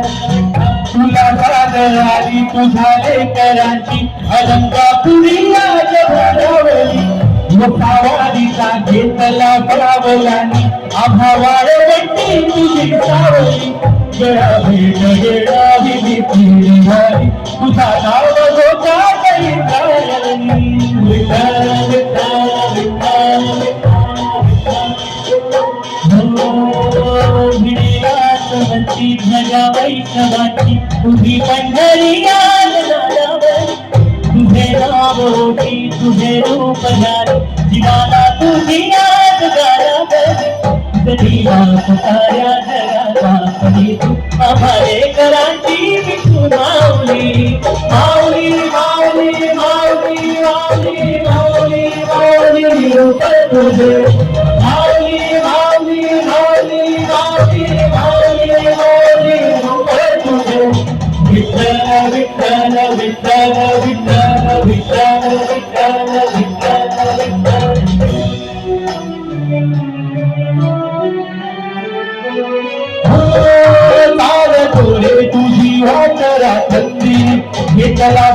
तुला सादर आली तुझ्या लेकरांची अलंकापुरी आज भरावली मुखावारीचा घेतला पावलांनी आभावाळ वट्टी तुझी सावली गेळा भेट गेळावी भीती झाली तुझा नाव होता काही काळनी विठ्ठल विठ्ठल विठ्ठल भिडीलासवंती ध्वजा वैष्णवाची तुझी पंढरी तुझे नाव होती तुझे रूप झाले जीवाला तुझी आज गारा साऱ्या जगाचा परी तू आभारे करांची विठू माऊली माऊली माऊली माऊली माऊली माऊली माऊली रूप तुझे माऊली माऊली माऊली माऊली माऊली माऊली रूप तुझे विठ्ठल विठ्ठल विठ्ठल विठ्ठल विठ्ठल विठ्ठल विठ्ठल विठ्ठल तुझी वाटरा थंडी घेतला